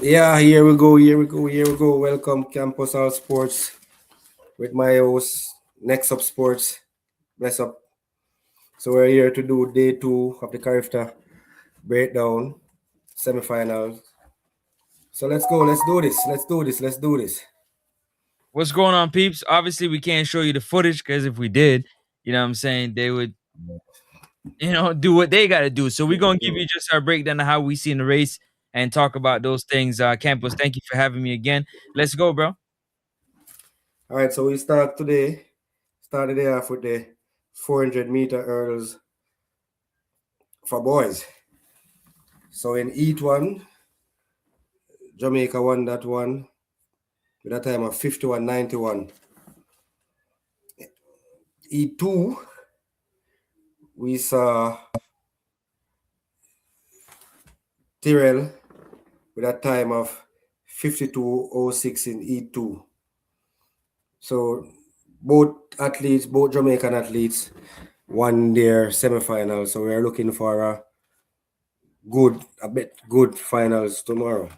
Yeah, here we go. Welcome, Campos All Sports, with my host, Next Up Sports. Bless up. So we're here to do day two of the Carifta breakdown, semifinals. So let's go. Let's do this. What's going on, peeps? Obviously, we can't show you the footage because if we did, what I'm saying, they would, do what they got to do. So we're going to give you just our breakdown of how we see in the race and talk about those things. Campus, thank you for having me again. Let's go, bro. All right, so we start today. Start the day off with the 400-meter hurdles for boys. So in Heat 1, Jamaica won that one with a time of 51.91. E2, we saw Tyrrell with a time of 52.06 in E2. So both Jamaican athletes won their semifinals. So we're looking for a good finals tomorrow.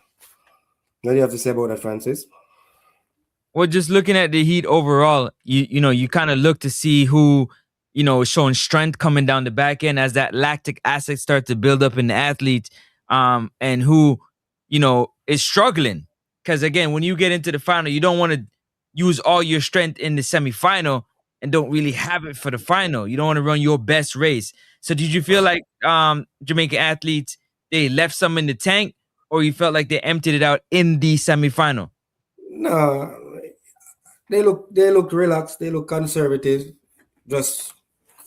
What do you have to say about that, Francis? Well, just looking at the Heat overall, you kind of look to see who, is showing strength coming down the back end as that lactic acid starts to build up in the athlete, and who, is struggling. Because again, when you get into the final, you don't want to use all your strength in the semifinal and don't really have it for the final. You don't want to run your best race. So, did you feel like Jamaican athletes they left some in the tank, or you felt like they emptied it out in the semifinal? No, they look relaxed. They look conservative. Just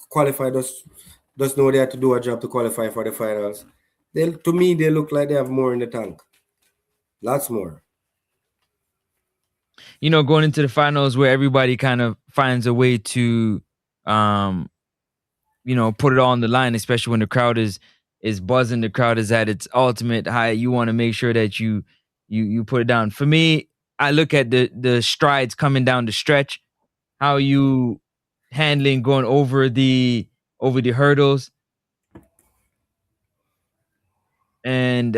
qualify. Just know they have to do a job to qualify for the finals. To me, they look like they have more in the tank. Lots more. Going into the finals where everybody kind of finds a way to, um, put it all on the line, especially when the crowd is buzzing, the crowd is at its ultimate high. You want to make sure that you put it down. For me, I look at the strides coming down the stretch, how you handling going over the hurdles, and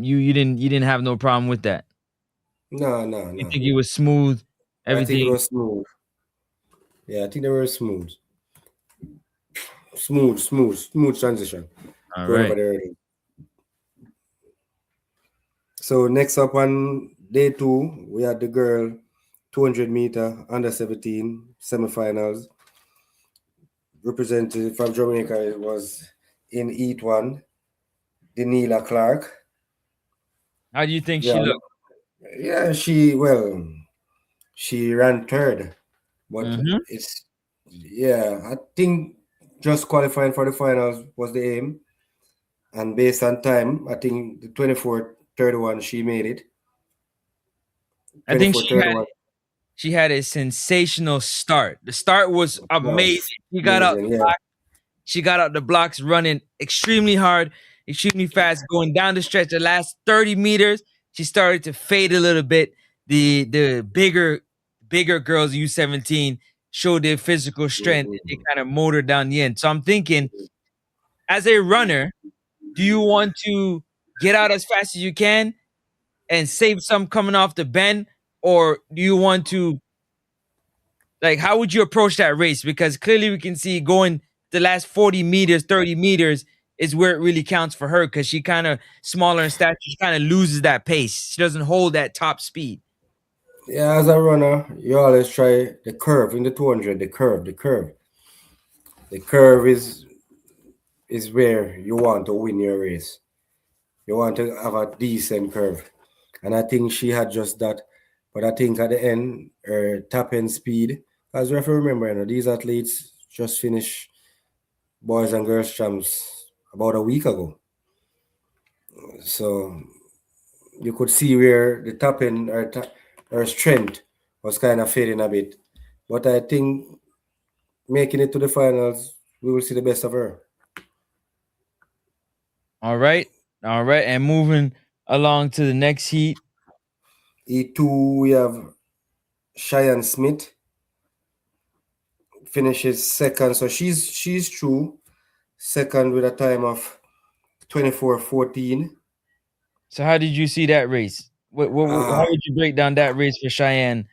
you didn't have no problem with that. No, no, You no. think it was smooth, I think it everything. was smooth. Yeah, I think they were smooth transition All going over right. the early. So next up on day two, we had the girl 200-meter under 17 semifinals. Represented from Jamaica, it was in Heat 1, Denila Clark. How do you think she Yeah, looked? yeah, she ran third, but Mm-hmm. I think just qualifying for the finals was the aim. And based on time, I think the 24:31 she made it. I think 24:31 she had a sensational start. The start was amazing. was She got out amazing. the Yeah. block. She got out the blocks running extremely hard, extremely fast, going down the stretch. The last 30 meters, she started to fade a little bit. The bigger girls, U17, showed their physical strength. They Mhm. kind of motored down the end. So I'm thinking, as a runner, do you want to get out as fast as you can and save some coming off the bend, or do you want to like how would you approach that race? Because clearly we can see going the last 40 meters, 30 meters is where it really counts for her because she kind of smaller in stature, she kind of loses that pace. She doesn't hold that top speed. Yeah, as a runner, you always try the curve in the 200, the curve. The curve is where you want to win your race. You want to have a decent curve. And I think she had just that. But I think at the end, her top end speed, as we have to remember, these athletes just finished boys and girls champs about a week ago. So you could see where the top end, her strength was kind of fading a bit. But I think making it to the finals, we will see the best of her. All right. All right. And moving along to the next heat. E2, we have Cheyenne Smith finishes second. So she's true. Second with a time of 24:14. So how did you see that race? How Ah, would you break down that race for Cheyenne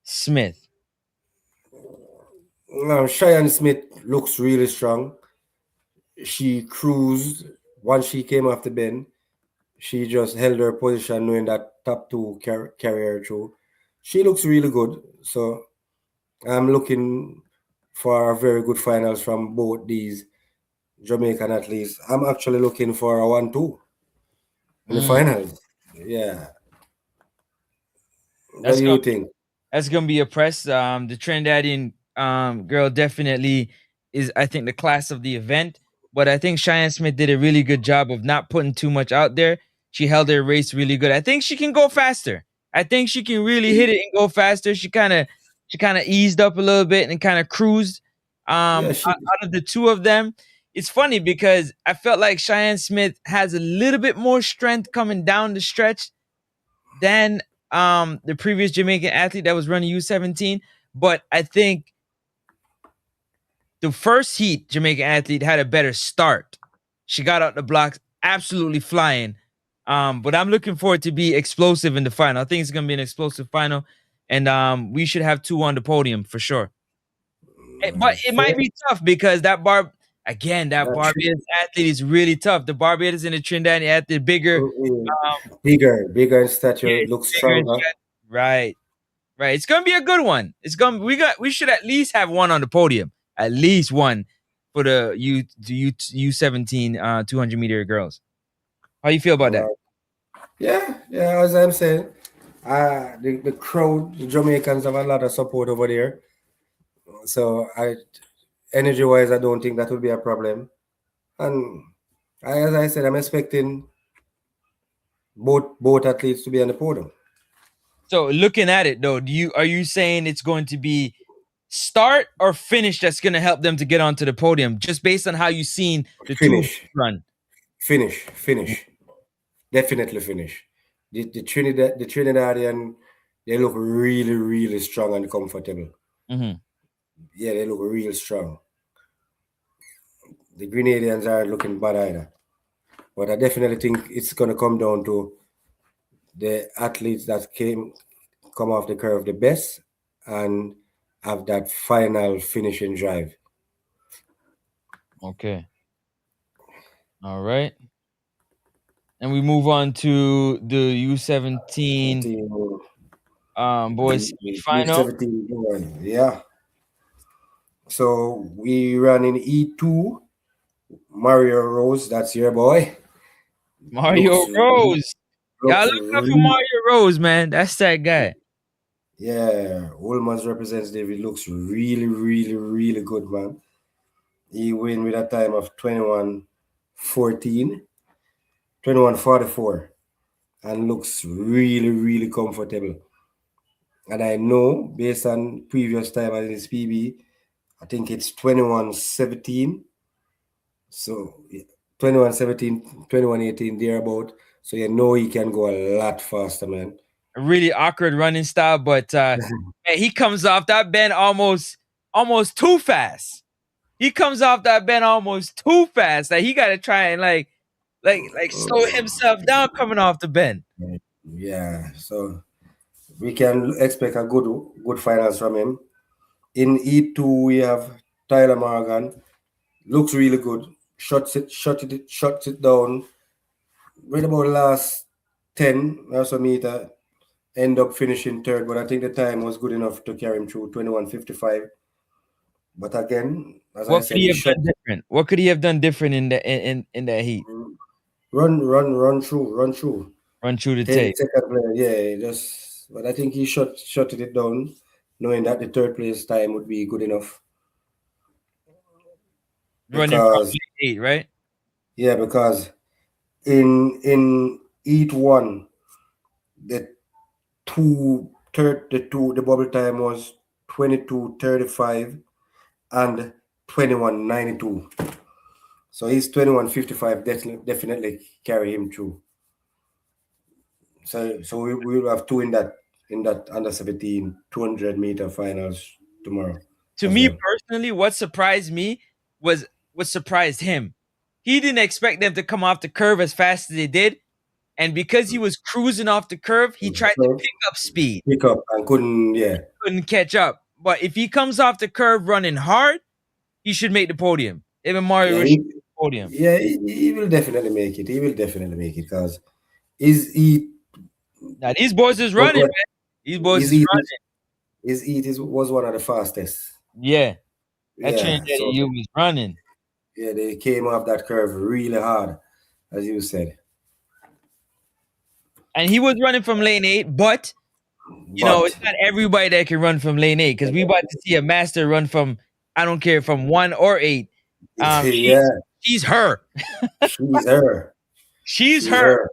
Smith? now Cheyenne Smith looks really strong. She cruised once she came off the bend. She just held her position, knowing that top two carry her through. She looks really good. So I'm looking for a very good finals from both these Jamaican athletes. I'm actually looking for a 1-2 in the Mm, finals. Yeah. What that's do gonna you think? That's gonna be a press. The Trinidadian girl definitely is, I think, the class of the event. But I think Cheyenne Smith did a really good job of not putting too much out there. She held her race really good. I think she can go faster. I think she can really hit it and go faster. She kind of eased up a little bit and kind of cruised. Yeah, Out of the two of them, it's funny because I felt like Cheyenne Smith has a little bit more strength coming down the stretch than the previous Jamaican athlete that was running U17. But I think the first heat Jamaican athlete had a better start. She got out the blocks absolutely flying. But I'm looking forward to be explosive in the final. I think it's gonna be an explosive final, and we should have two on the podium for sure. But it might fair. be tough because that That Barbados athlete is really tough. The Barbados and the Trinidadian athlete bigger. bigger in Yeah, stature, it's looks bigger in stronger. strength. Right. Right. It's gonna be a good one. We should at least have one on the podium. At least one for the U17 200-meter girls. How you feel about that? Uh, yeah, as I'm saying, the crowd, the Jamaicans have a lot of support over there. So energy wise, I don't think that will be a problem. And as I said, I'm expecting both athletes to be on the podium. So looking at it though, do you are you saying it's going to be start or finish that's gonna help them to get onto the podium, just based on how you've seen the two of them Finish, run? finish, definitely finish. The Trinidadian, they look really, really strong and comfortable. Mm-hmm. Yeah, they look real strong. The Grenadians aren't looking bad either. But I definitely think it's gonna come down to the athletes that come off the curve the best and have that final finishing drive. Okay. All right. And we move on to the U17 17, boys semifinal. U17, yeah. So we run in E2. Mario Rose, that's your boy. Mario Looks Rose. Y'all looks look up for really, Mario Rose, man. That's that guy. yeah. Woolman's representative. He looks really, really, really good, man. He win with a time of 21:14, 21:44, and looks really, really comfortable. And I know based on previous time at his PB, I think it's 21:17. So 21:17, 21:18, thereabout. So you know he can go a lot faster, man. A really awkward running style, but man, he comes off that bend almost too fast. He comes off that bend almost too fast. Like he gotta try and like slow himself down coming off the bend. Yeah, so we can expect a good finals from him. In E2, we have Tyler Morgan. Looks really good. Shuts it down. Right about the last 10 or so meter. End up finishing third, but I think the time was good enough to carry him through 21:55. But again, as I What could said, he he have shot done different? What could he have done different in that heat? run through. Run through the Take tape. second player, yeah, just but I think he shut it down, knowing that the third place time would be good enough. Running from Because late 8, right? because in each one, the the bubble time was 22:35 and 21:92. So he's 21:55 definitely carry him through. So we will have two in that under 17 200-meter finals tomorrow To as me well. personally, what surprised me was what surprised him. He didn't expect them to come off the curve as fast as they did. And because he was cruising off the curve, he tried to So pick up speed. pick up and couldn't. Yeah, Couldn't catch up. But if he comes off the curve running hard, he should make the podium. Even Mario yeah, Rush should make the podium. yeah. He will definitely make it. He will definitely make it because his Now these boys is was running, what man. These boys his is eat running. was one of the fastest. Yeah. That Yeah, Trinidad so you was running. yeah, they came off that curve really hard, as you said. And he was running from lane 8, but it's But not everybody that can run from lane 8 because we about to see a master run from I don't care from 1 or 8. yeah, She's her. she's her. She's She's her. her.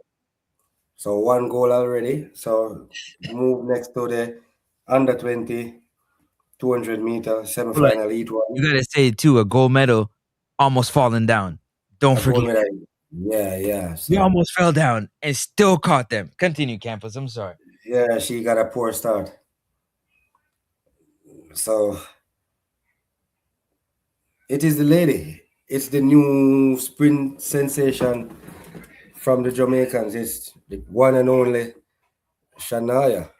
So one goal already. So move next to the under 20 200-meter Hold on. semi-final heat You one. gotta say it too, a gold medal almost falling down. Don't A gold forget. medal. Yeah, yeah. We So almost fell down and still caught them. Continue, Campos. I'm sorry. yeah, she got a poor start. So it is the lady. It's the new sprint sensation from the Jamaicans. It's the one and only Shania.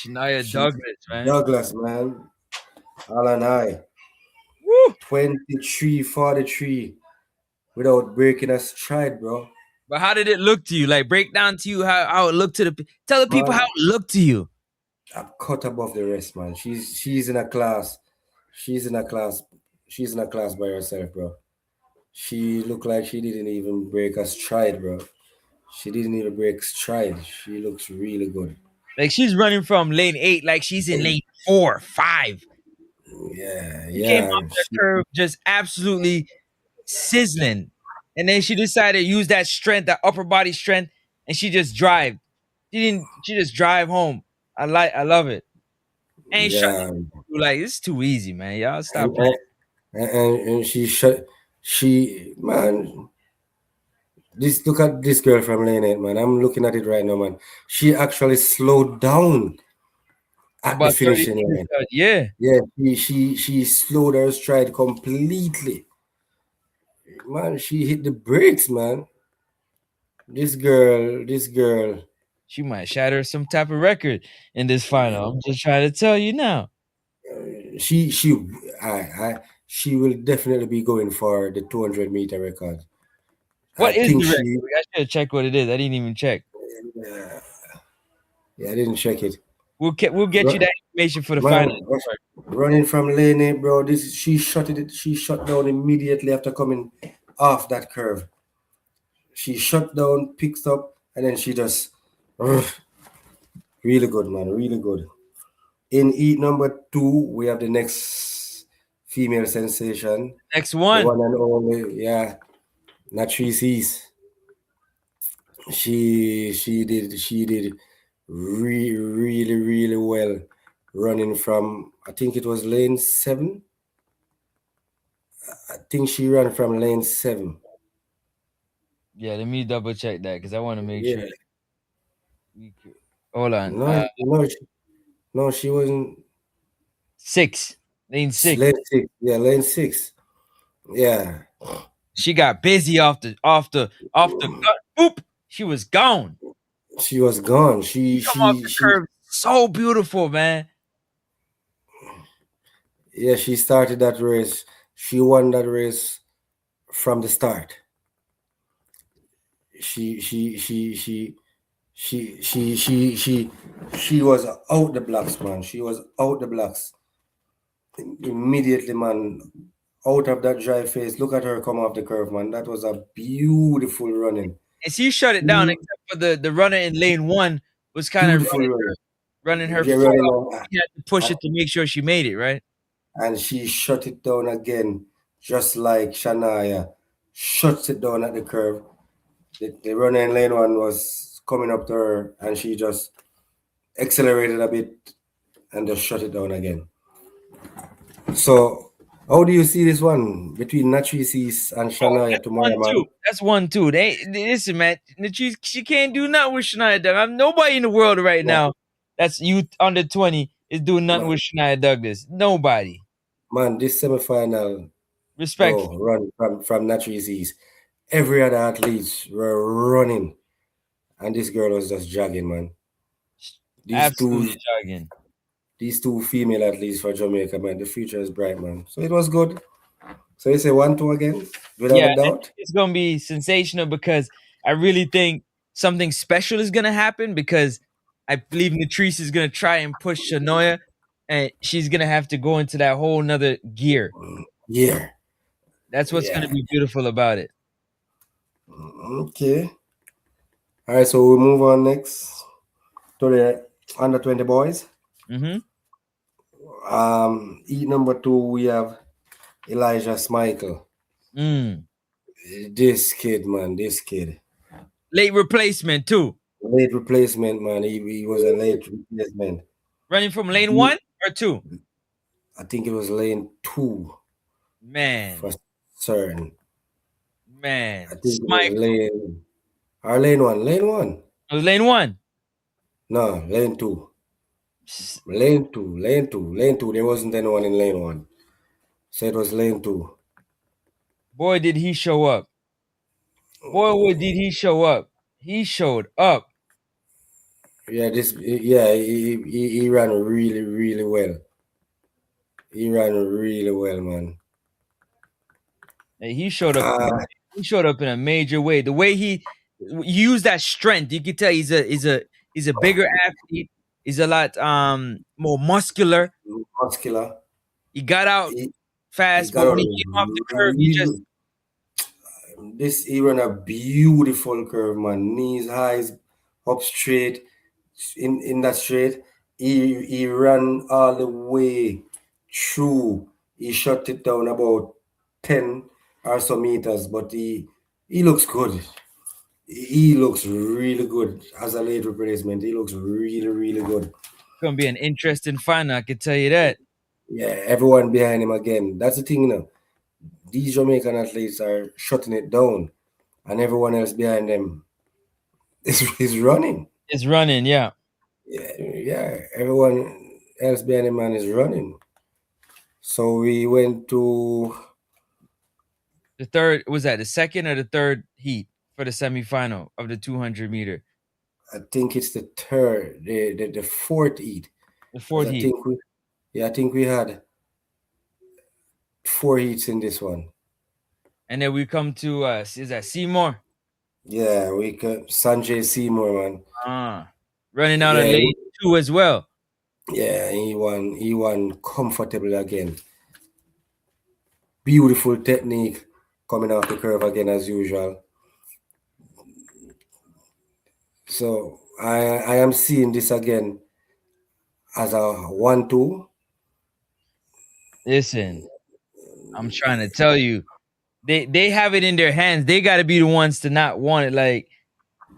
Shania She Douglas, man. Douglas, man. Alan I. Woo! 23-43 without breaking a stride, bro. But how did it look to you? Like break down to you how it looked to tell the people how Man, it looked to you. I'm cut above the rest, man. She's in a class. She's in a class. She's in a class by herself, bro. She looked like she didn't even break a stride, bro. She didn't even break stride. She looks really good. Like she's running from lane 8, like she's in lane 4, 5. Yeah, She came yeah. off the curve just absolutely sizzling. And then she decided to use that strength, that upper body strength, and she just drive. She just drive home. I love it. And shut Yeah. like it's too easy, man. Y'all stop And, playing. and she shut. She man. This look at this girl from Lane 8, man. I'm looking at it right now, man. She actually slowed down at the About 30 finishing seconds. line. Yeah. Yeah, she slowed her stride completely. Man, she hit the brakes, man. This girl, She might shatter some type of record in this final. I'm just trying to tell you now. she she I she will definitely be going for the 200-meter record. I What is think the record? she I should have checked what it is. I didn't even check. yeah, yeah, I didn't check it. We'll get you that information for the Man, final. running from lane 8, bro. This she shut it. She shut down immediately after coming off that curve. She shut down, picks up, and then she just really good, man. Really good. In heat number 2, we have the next female sensation, Next the one. one and only, yeah, Natrices. She did really well running from, I think it was lane 7. I think she ran from lane 7. Yeah, let me double check that because I want to make sure Yeah. hold on. No, no, she wasn't. 6. Lane 6. Lane 6. Yeah, lane 6. Yeah. She got busy off the gut. Boop. She was gone. She was gone. Come off the curve. So beautiful, man. Yeah, she started that race. She won that race from the start. She she she she she she she she she was out the blocks, man. She was out the blocks immediately, man. Out of that dry face. Look at her come off the curve, man. That was a beautiful running. And she shut it down except for the runner in lane 1 was kind of Beautiful running. running her Yeah, foot running up. on, She had to push it to make sure she made it, right? and she shut it down again, just like Shania shuts it down at the curve. The runner in lane 1 was coming up to her, and she just accelerated a bit and just shut it down again. So, how do you see this one between Natrices and Shania tomorrow, man? That's 1-2. Listen, man. She can't do nothing with Shania Douglas. Nobody in the world right Yeah, now that's youth under 20 is doing nothing man, with Shania Douglas. Nobody. man, this semifinal, Respectfully. bro, run from Natrices. Every other athletes were running and this girl was just jogging, man. These two, Absolutely jogging. these two female athletes for Jamaica, man. The future is bright, man. So it was good. So you say 1-2 again, without Yeah, a doubt. it's gonna be sensational because I really think something special is gonna happen because I believe Latrice is gonna try and push Shanoya, and she's gonna have to go into that whole nother gear. Yeah, That's what's gonna yeah. be beautiful about it. Okay. All right, so we move on next to the under 20 boys. Hmm. E number two, we have Elijah Smichael. Mm. This kid, man, this kid. Late replacement too. Late replacement, man. He was a late replacement. Running from lane He- one or two. I think it was lane two Man, for certain. I man, think it was Smichael. lane one. Lane one. It was lane one. No, lane two. Psst. Lane two. Lane two. Lane two. There wasn't anyone in lane one. So it was lane two. Boy, did he show up. Boy, what did he show up. He showed up. He ran really, really well. He ran really well, man. And he showed up. Ah, He showed up in a major way. The way he used that strength, you could tell he's a bigger athlete. He's a lot more muscular. muscular. He got out He, he fast, got but a when he came off the curve, he just really he ran a beautiful curve, man. Knees high, up straight. In that straight, he ran all the way through. He shot it down about 10 or so meters, but he looks good. He looks really good as a late replacement. He looks really, really good. gonna be an interesting final. I can tell you that. Yeah, everyone behind him again. That's the thing, These Jamaican athletes are shutting it down, and everyone else behind them is running. It's running, yeah. Yeah, everyone else behind him man is running. So we went to, The third was that the second or the third heat for the semifinal of the 200 meter. I think it's the third, the fourth heat, The because fourth heat. I think we had four heats in this one. And then we come to is that Seymour? Yeah, we could Sanjay Seymour, man. Running out of Yeah, lane two as well. yeah, he won. He won comfortably again. Beautiful technique coming off the curve again as usual. So I am seeing this again as a 1-2. Listen, I'm trying to tell you, they have it in their hands. They got to be the ones to not want it. Like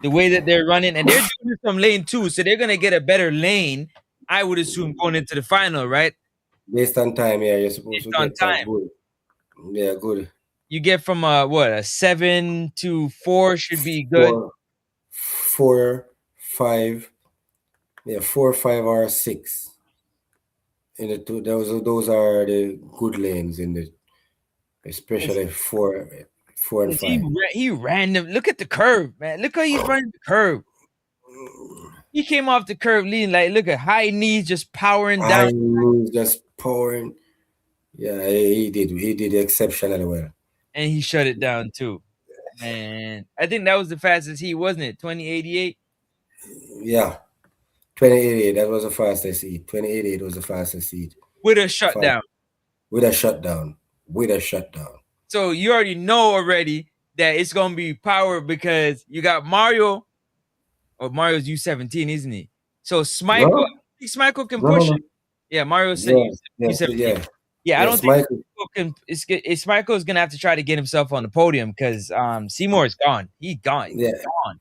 the way that they're running, and they're doing it from lane two, so they're gonna get a better lane. I would assume going into the final, right? Based on time, yeah, you're supposed Based to on get a time, good. Yeah, good. you get from a 7 to 4 should be good. 4, 4, 5. Yeah, 4, 5, or 6. In the two, those are the good lanes in the, especially 4 and 5. He ran them. Look at the curve, man. Look how he's running the curve. He came off the curve leading like look at high knees just powering down, I was just pouring. Yeah, he did exceptionally well. and he shut it down too. Man, I think that was the fastest heat, wasn't it? 2088 Yeah, 2088. That was the fastest seed. 2088 was the fastest seed. with a shutdown. With a shutdown. With a shutdown. So you already know already that it's gonna be power because you got Mario. Or Mario's U17, isn't he? So Smichael, No, I think Smichael can no, no, push no. it. Yeah, Mario said Yeah, yeah, U17. yeah. Yeah, I don't Yes, think Michael. Smichael can. It's Smichael's gonna have to try to get himself on the podium because Seymour is gone. He's gone. Yeah, Gone.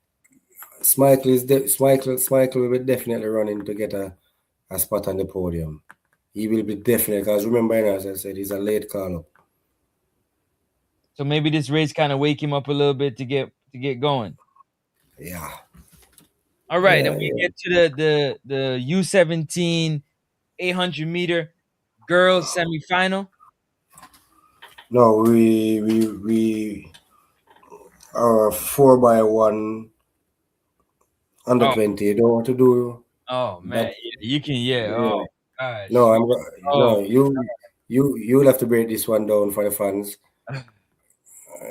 Michael will be definitely running to get a spot on the podium. He will be definitely because remember, as I said, he's a late call up. So maybe this race kind of wake him up a little bit to get going. Yeah, All right, and yeah, we yeah. get to the U17 800-meter girls semifinal. No, we our 4x1 under Oh, 20. You don't want to do oh man, that. yeah, you can. Yeah. Oh Yeah. gosh. No, Oh, no, you will have to break this one down for the fans.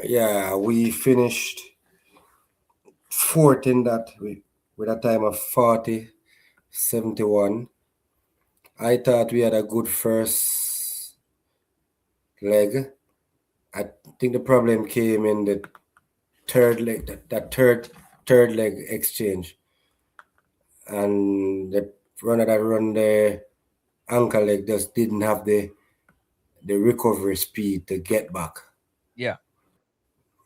Yeah, we finished fourth in that with a time of 40:71. I thought we had a good first leg. I think the problem came in the third leg, that third leg exchange, and the runner that run the ankle leg just didn't have the recovery speed to get back. yeah.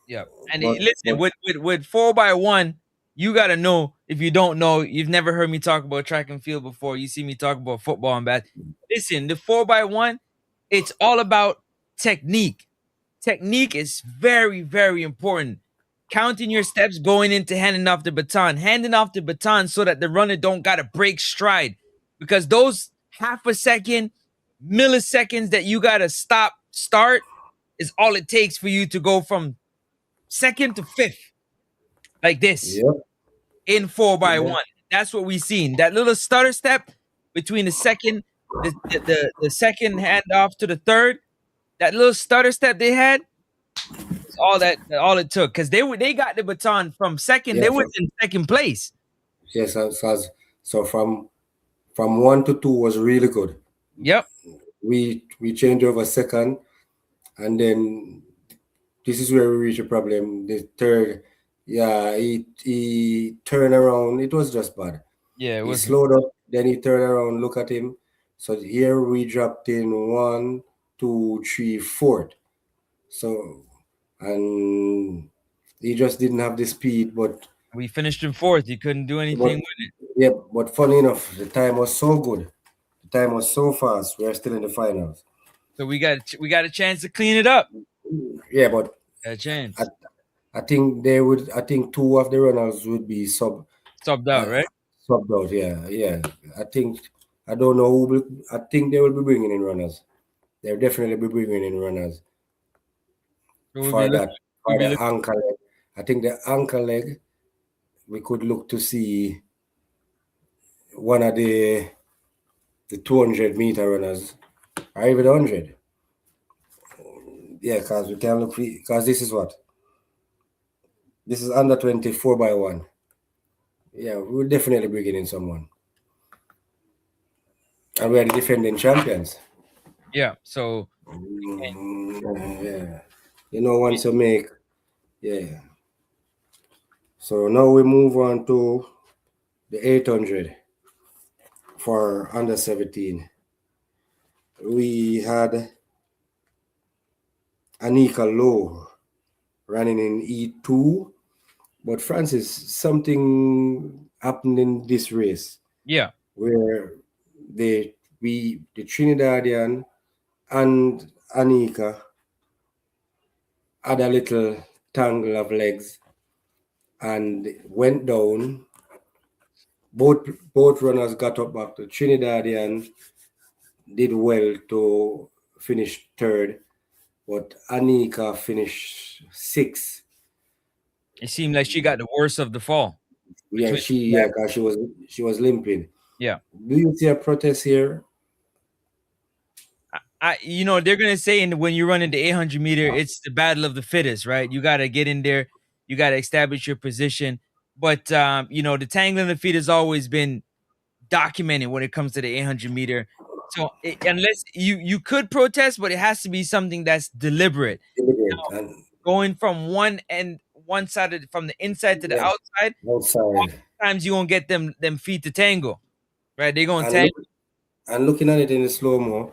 Yeah. And listen, But with 4x1, you gotta know. If you don't know, you've never heard me talk about track and field before. You see me talk about football and bat. Listen, the 4x1, it's all about technique. Technique is very, very important. Counting your steps going into handing off the baton so that the runner don't gotta break stride. Because those half a second, milliseconds that you gotta start is all it takes for you to go from second to fifth, like this, yeah, in 4x1. yeah, That's what we seen. That little stutter step between the second, the second handoff to the third. That little stutter step they had is all it took. Because they got the baton from second. yeah. They was in second place. Yes, so from 1 to 2 was really good. Yep. We changed over second, and then this is where we reach a problem. The third, yeah, he turned around. It was just bad. Yeah, it He wasn't. slowed up, then he turned around, look at him. So here we dropped in one, two, three, fourth. So and he just didn't have the speed, We finished in fourth. You couldn't do but anything with it. yeah, but funny enough, the time was so good. The time was so fast. We're still in the finals. So we got a chance to clean it up. Yeah, but A I, chance. I think they would. I think two of the runners would be Subbed uh, out, right? subbed out. Yeah, yeah. I think I don't know who. I think they will be bringing in runners. They'll definitely be bringing in runners So for that we'll for be the looking. ankle leg. I think the ankle leg we could look to see one of the 200-meter runners or even 100. Yeah, because we can look because this is under 24x1. Yeah, we'll definitely bring in someone. And we are the defending champions. Yeah. So Yeah. Once you make, yeah. So now we move on to the 800 for under 17. We had Anika Low running in E2, but Francis, something happened in this race yeah. where the Trinidadian and Anika had a little tangle of legs and went down. Both runners got up back. The Trinidadian did well to finish third, but Anika finished sixth. It seemed like she got the worst of the fall Yeah, between. yeah, 'cause she was limping. Yeah. Do you see a protest here? They're gonna say when you run into 800-meter, it's the battle of the fittest, right? You got to get in there, you got to establish your position. But the tangling of the feet has always been documented when it comes to the 800-meter. So unless you could protest, but it has to be something that's deliberate. Diligent Now, and going from one side from the inside to the yeah, outside, outside. oftentimes you won't get them feet to tangle, right? They're gonna And tangle, looking at it in the slow mo,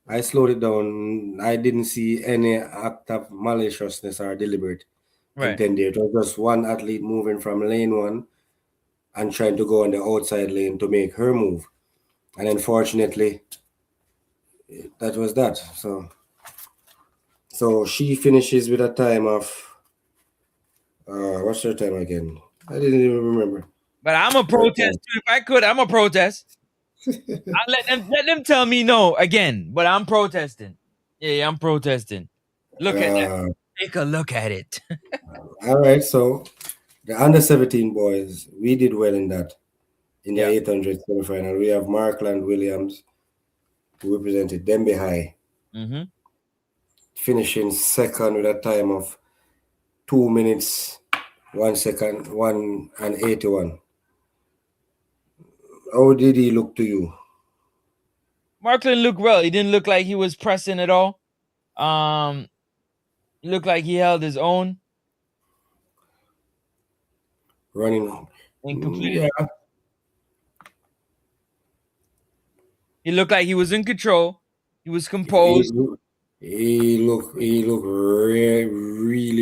I slowed it down. I didn't see any act of maliciousness or deliberate right? intent there. It was just one athlete moving from lane one and trying to go on the outside lane to make her move. And unfortunately, that was that. So she finishes with a time of what's her time again? I didn't even remember But I'm a her protest time. too. If I could, I'm a protest. I let them tell me no again, but I'm protesting. Yeah, I'm protesting. Look at that. Uh, Take a look at it. all right, so The under 17 boys, we did well in that in the Yeah. 800 semifinal. We have Markland Williams who represented Dembe High, Mm-hmm. finishing second with a time of 2 minutes, 1 second, 1 and 81. How did he look to you? Markland looked well. He didn't look like he was pressing at all. Um, he looked like he held his own Running, and completed. yeah, He looked like he was in control. He was he, composed. he look really,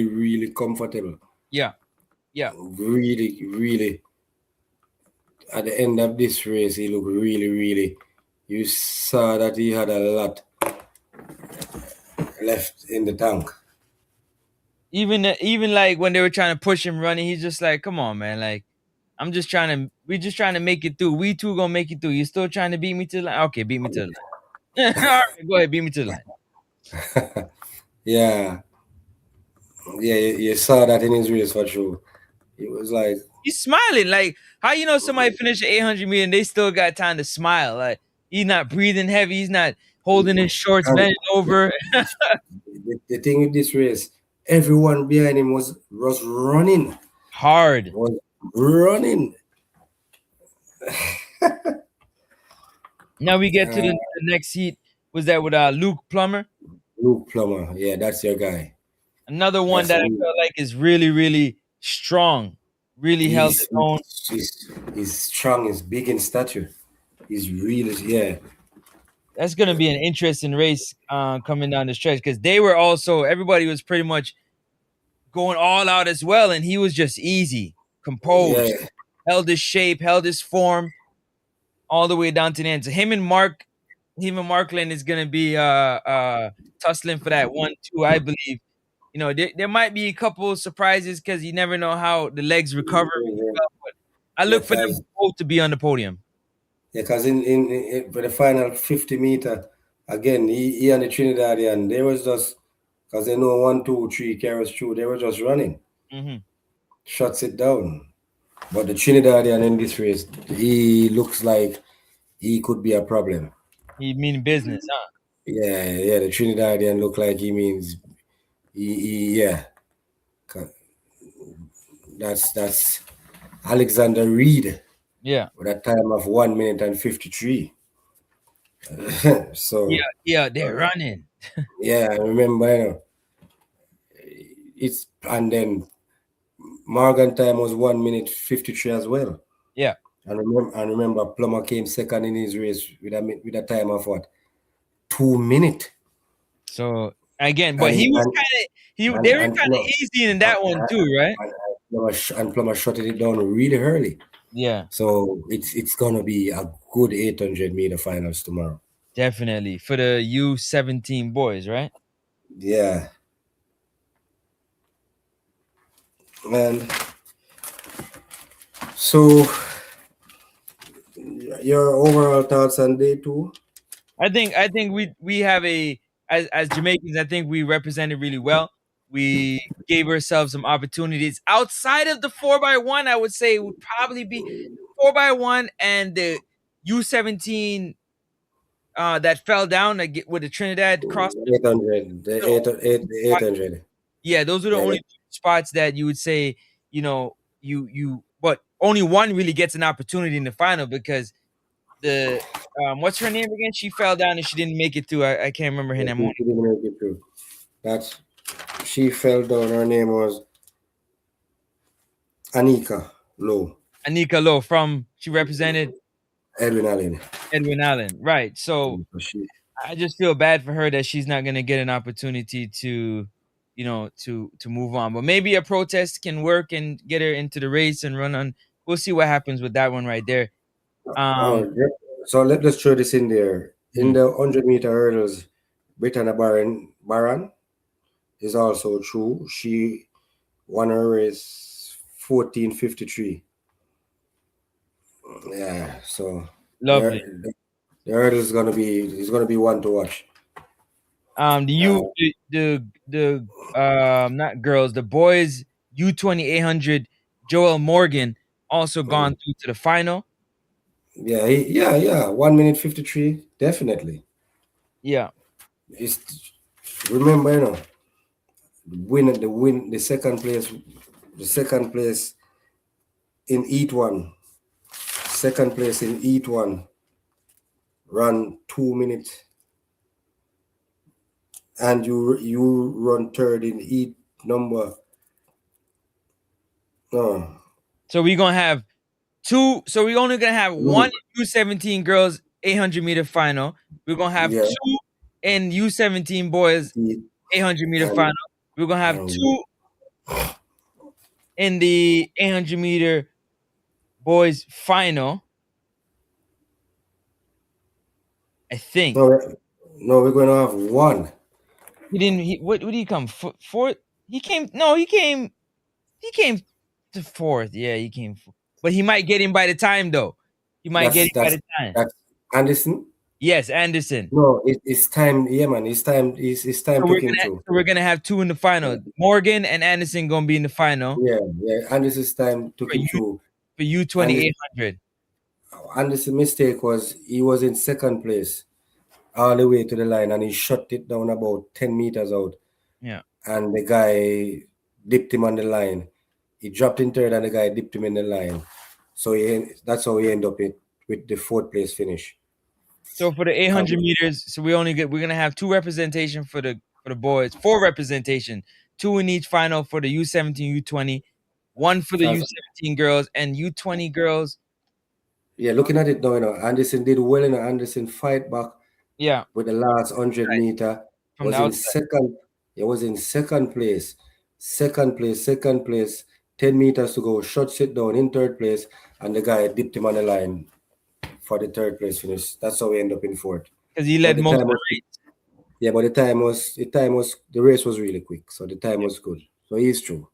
really comfortable. Yeah. Yeah. Really, really. At the end of this race, he looked really, really. You saw that he had a lot left in the tank. Even like when they were trying to push him running, he's just like, "Come on, man! Like, we're just trying to make it through. We two gonna make it through. You still trying to beat me to the line? Okay, beat me to the line. All right, go ahead, beat me to the line." Yeah, yeah, you saw that in his race for sure. He was like, He's smiling. Like, how you know somebody finished 800 meter and they still got time to smile? Like, he's not breathing heavy. He's not holding his shorts and bent over. the thing with this race, everyone behind him was running, Hard. was running. Now we get to Uh, the next heat. Was that with Luke Plummer? Luke Plummer, yeah, that's your guy. Another one That's that I him. felt like is really, really strong. Really held He's his own. he's strong. He's big in stature. He's really, yeah, That's gonna be an interesting race coming down the stretch because they were also everybody was pretty much going all out as well, and he was just easy, composed, yeah. held his shape, held his form all the way down to the end. So him and Markland is gonna be tussling for that 1-2, I believe. You know, there might be a couple of surprises because you never know how the legs recover really well. But I Yeah, look for them both to be on the podium. yeah, cause in for the final 50 meter, again, he and the Trinidadian, they was just because they know 1, 2, 3 carries through, they were just running, Hmm. shuts it down. But the Trinidadian in this race, he looks like he could be a problem. He mean business, huh? Yeah, yeah, the Trinidadian look like he means yeah. 'Cause that's Alexander Reed Yeah, with a time of 1 minute and 53. yeah, So yeah. They're running. yeah, I remember, it's and then Morgan time was 1 minute 53 as well. Yeah. And remember Plummer came second in his race with a time of what, 2 minutes. So again, but And he was and kind of and they were and kind of Plummer, easy in and, that one too, right? Plummer shut it down really early. Yeah, So it's gonna be a good 800-meter finals tomorrow. definitely for the U17 boys, right? Yeah, and so your overall thoughts on day two? I think we have a as Jamaicans, I think we represented really well. We gave ourselves some opportunities outside of the 4x1. I would say it would probably be 4x1 and the U17 that fell down with the Trinidad cross. 800, the 800. Yeah, those are the Yeah, only two spots that you would say, but only one really gets an opportunity in the final because the what's her name again? She fell down and she didn't make it through. I can't remember her name. she didn't make it through. That's she fell down. Her name was Anika Low, Anika Lowe she represented Edwin Allen. Edwin Allen. Right. So She, I just feel bad for her that she's not gonna get an opportunity to, to move on. But maybe a protest can work and get her into the race and run on. We'll see what happens with that one right there. oh, Um yeah. So let's throw this in there. In mhm. the 100-meter hurdles, Britannia Baran is also true. She won her race 14:53. Yeah, so Lovely. the hurdle is gonna be one to watch. The Uh, U the not girls, the boys U 2800. Joel Morgan, also gone Mm. through to the final. Yeah, yeah. 1 minute 53, definitely. Yeah. It's remember, the second place in each one, second place in each one, run 2 minutes, and you run third in each number. No, So we're gonna have two. So we're only gonna have one no, U17 girls 800-meter final. We're gonna have yeah, two in U17 boys the- 800-meter final. and We're gonna have and two in the 800-meter boys final. I think no, no, we're going to have one. he didn't. What did he come fourth? He came. No, he came. He came to fourth. Yeah, he came. But he might get him by the time though. He might get That's him by that's the time. that's Anderson. Yes, Anderson. No, it's time. Yeah, man, it's time. It's time So took him through. we're gonna have two in the final. Morgan and Anderson gonna be in the final Yeah, yeah. Anderson's time took for him U through. for U twenty Anderson, eight hundred. Anderson's mistake was he was in second place all the way to the line, and he shot it down about 10 meters out, Yeah. and the guy dipped him on the line. He dropped in third, and the guy dipped him in the line. So that's how he ended up with the fourth place finish. So for the 800 Um, meters, so we're gonna have two representation for the boys, four representation, two in each final for the U17, U20, one for the Cause U17 girls and U20 girls. yeah, looking at it now, Anderson did well. Anderson fight back Yeah, with the last 100 meter. from the Was in outside. second. He was in second place. Second place. 10 meters to go. Shot sit down in third place, and the guy dipped him on the line for the third place finish. That's how we end up in fourth. Because he But led the most of time the was race. yeah, but the race was really quick, so the time was good. So he's true.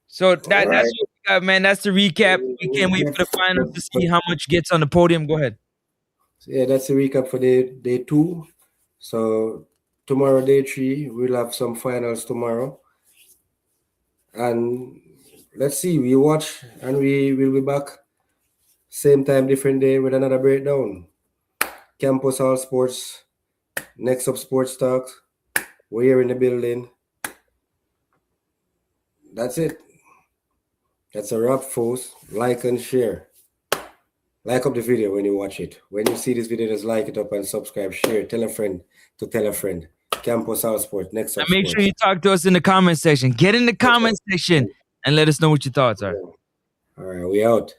So All that's right. what we got, man. That's the recap. We can't wait for the finals to see how much gets on the podium. Go ahead. So yeah, that's the recap for day two. So tomorrow, day three, we'll have some finals tomorrow. And let's see, we watch and we will be back same time, different day with another breakdown. Campos All Sports, next up Sports Talk. We're here in the building. That's it. That's a wrap, folks. Like and share. Like up the video when you watch it. When you see this video, just like it up and subscribe, share, tell a friend to tell a friend. Campos All Sports, next And up make sure Sports. you talk to us in the comment section. Get in the comment section and let us know what your thoughts are. All right, we out.